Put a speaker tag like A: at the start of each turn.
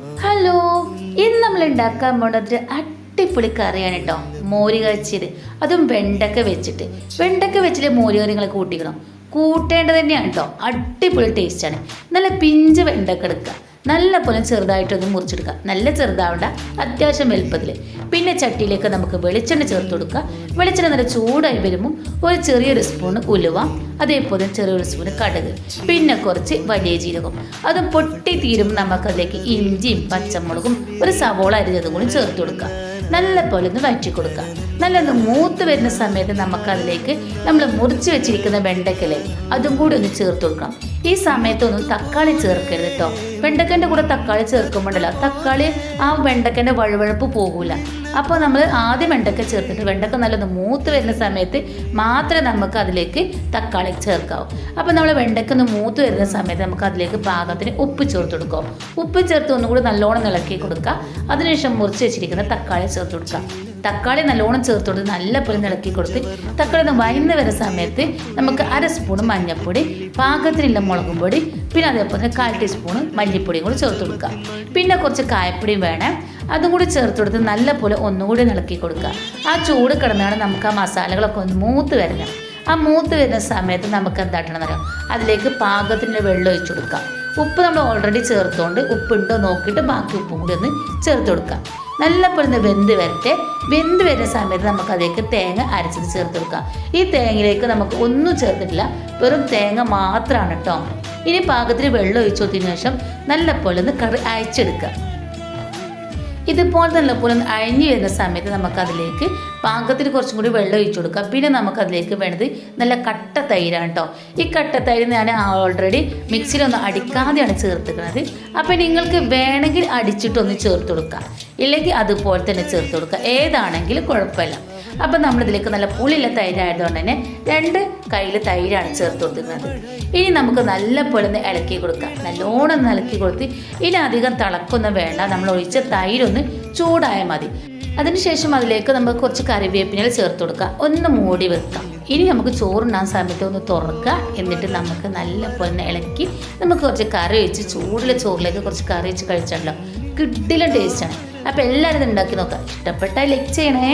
A: Hello, ഇന്ന് നമ്മൾ ഉണ്ടാക്കാൻ പോണത് അടിപൊളി കറിയാണ് കേട്ടോ. മോര് കാച്ചിയത്, അതും വെണ്ടക്ക വെച്ചിട്ട് മോര് കറി നിങ്ങൾ കൂട്ടിക്കണം. കൂട്ടേണ്ടത് തന്നെയാണ് കേട്ടോ. അടിപൊളി ടേസ്റ്റാണ്. നല്ല പിഞ്ച് വെണ്ടക്ക എടുക്കുക, നല്ല പോലെ ചെറുതായിട്ടൊന്ന് മുറിച്ചെടുക്കുക. നല്ല ചെറുതാവേണ്ട, അത്യാവശ്യം വലുപ്പത്തിൽ. പിന്നെ ചട്ടിയിലേക്ക് നമുക്ക് വെളിച്ചെണ്ണ ചേർത്ത് കൊടുക്കുക. വെളിച്ചെണ്ണ നല്ല ചൂടായി വരുമ്പോൾ ഒരു ചെറിയൊരു സ്പൂണ് ഉലുവ, അതേപോലെ ചെറിയൊരു സ്പൂണ് കടുക്, പിന്നെ കുറച്ച് വലിയ ജീരകം. അതും പൊട്ടി തീരുമ്പോൾ നമുക്കതിലേക്ക് ഇഞ്ചിയും പച്ചമുളകും ഒരു സവോള അരിഞ്ഞതും കൂടി ചേർത്ത് കൊടുക്കുക. നല്ല പോലെ ഒന്ന് വഴറ്റി കൊടുക്കുക. നല്ലൊന്ന് മൂത്ത് വരുന്ന സമയത്ത് നമുക്കതിലേക്ക് നമ്മൾ മുറിച്ച് വെച്ചിരിക്കുന്ന വെണ്ടക്കല്ലേ അതും കൂടി ഒന്ന് ചേർത്ത് കൊടുക്കണം. ഈ സമയത്തൊന്നും തക്കാളി ചേർക്കരുത് കേട്ടോ. വെണ്ടക്കൻ്റെ കൂടെ തക്കാളി ചേർക്കുമ്പോഴല്ല, തക്കാളി ആ വെണ്ടക്കൻ്റെ വഴുവഴുപ്പ് പോകൂല. അപ്പോൾ നമ്മൾ ആദ്യം വെണ്ടക്ക ചേർത്തിട്ട് വെണ്ടക്ക നല്ലൊന്ന് മൂത്ത് വരുന്ന സമയത്ത് മാത്രമേ നമുക്ക് അതിലേക്ക് തക്കാളി ചേർക്കാവൂ. അപ്പോൾ നമ്മൾ വെണ്ടക്ക ഒന്ന് മൂത്ത് വരുന്ന സമയത്ത് നമുക്ക് അതിലേക്ക് പാകത്തിന് ഉപ്പ് ചേർത്ത് കൊടുക്കുക. ഉപ്പ് ചേർത്ത് ഒന്നുകൂടി നല്ലോണം ഇളക്കി കൊടുക്കുക. അതിനുശേഷം മുറിച്ച് വെച്ചിരിക്കുന്ന തക്കാളി ചേർത്ത് കൊടുക്കുക. തക്കാളി നല്ലോണം ചേർത്ത് കൊടുത്ത് നല്ല പോലെ ഇളക്കി കൊടുത്ത് തക്കാളി ഒന്ന് വഴന്ന് വരുന്ന സമയത്ത് നമുക്ക് 1/2 സ്പൂൺ മഞ്ഞൾപ്പൊടി, പാകത്തിനുള്ള മുളകും പൊടി, പിന്നെ അതേപോലെ 1/4 ടീസ്പൂൺ മല്ലിപ്പൊടിയും കൂടി ചേർത്ത് കൊടുക്കുക. പിന്നെ കുറച്ച് കായപ്പൊടിയും വേണം, അതും കൂടി ചേർത്ത് കൊടുത്ത് നല്ല പോലെ ഒന്നുകൂടി ഇളക്കി കൊടുക്കുക. ആ ചൂട് കിടന്നാണ് നമുക്ക് ആ മസാലകളൊക്കെ ഒന്ന് മൂത്ത് വരണം. ആ മൂത്ത് വരുന്ന സമയത്ത് നമുക്ക് എന്താട്ടണം അറിയാം, അതിലേക്ക് പാകത്തിൻ്റെ വെള്ളം ഒഴിച്ചു കൊടുക്കുക. ഉപ്പ് നമ്മൾ ഓൾറെഡി ചേർത്തുകൊണ്ട് ഉപ്പുണ്ടോ നോക്കിയിട്ട് ബാക്കി ഉപ്പും കൂടി ഒന്ന് ചേർത്ത് കൊടുക്കുക. നല്ല പോലെ വെന്ത് വരട്ടെ. വെന്ത് വരുന്ന സമയത്ത് നമുക്ക് അതിലേക്ക് തേങ്ങ അരച്ചത് ചേർത്ത് കൊടുക്കുക. ഈ തേങ്ങയിലേക്ക് നമുക്ക് ഒന്നും ചേർത്തിട്ടില്ല, വെറും തേങ്ങ മാത്രമാണ് കേട്ടോ. ഇനി പാകത്തിന് വെള്ളം ഒഴിച്ചു കൊടുത്തതിന് ശേഷം നല്ല പോലെ ഒന്ന് കറി അയച്ചെടുക്കുക. ഇതുപോലെ നല്ലപോലെ ഒന്ന് അഴിഞ്ഞു വരുന്ന സമയത്ത് നമുക്കതിലേക്ക് പാകത്തിന് കുറച്ചും കൂടി വെള്ളം ഒഴിച്ചു കൊടുക്കുക. പിന്നെ നമുക്കതിലേക്ക് വേണ്ടത് നല്ല കട്ട തൈരാണ് കേട്ടോ. ഈ കട്ട തൈര് ഞാൻ ഓൾറെഡി മിക്സിയിലൊന്നും അടിക്കാതെയാണ് ചേർത്തിക്കുന്നത്. അപ്പോൾ നിങ്ങൾക്ക് വേണമെങ്കിൽ അടിച്ചിട്ടൊന്ന് ചേർത്ത് കൊടുക്കുക, ഇല്ലെങ്കിൽ അതുപോലെ തന്നെ ചേർത്ത് കൊടുക്കുക. ഏതാണെങ്കിലും കുഴപ്പമില്ല. അപ്പം നമ്മളിതിലേക്ക് നല്ല പുളിയുള്ള തൈരായതുകൊണ്ട് തന്നെ 2 കയ്യിൽ തൈരാണ് ചേർത്ത് കൊടുക്കുന്നത്. ഇനി നമുക്ക് നല്ല പോലെ ഒന്ന് ഇളക്കി കൊടുക്കാം. നല്ലോണം ഒന്ന് ഇളക്കി കൊടുത്ത് ഇനി അധികം തിളക്കൊന്നും വേണ്ട, നമ്മൾ ഒഴിച്ച തൈരൊന്ന് ചൂടായാൽ മതി. അതിനുശേഷം അതിലേക്ക് നമുക്ക് കുറച്ച് കറിവേപ്പില ചേർത്ത് കൊടുക്കുക, ഒന്ന് മൂടി വെക്കാം. ഇനി നമുക്ക് ചോറുണ്ടാൻ സമയത്ത് ഒന്ന് തുറക്കുക. എന്നിട്ട് നമുക്ക് നല്ല പോലെ ഇളക്കി നമുക്ക് കുറച്ച് കറി വെച്ച് ചൂടുള്ള ചോറിലേക്ക് കുറച്ച് കറി വെച്ച് കഴിച്ചാലോ കിടിലൻ ടേസ്റ്റാണ്. അപ്പോൾ എല്ലാവരും ഇത് ഉണ്ടാക്കി നോക്കാം. ഇഷ്ടപ്പെട്ടാൽ ലൈക്ക് ചെയ്യണേ.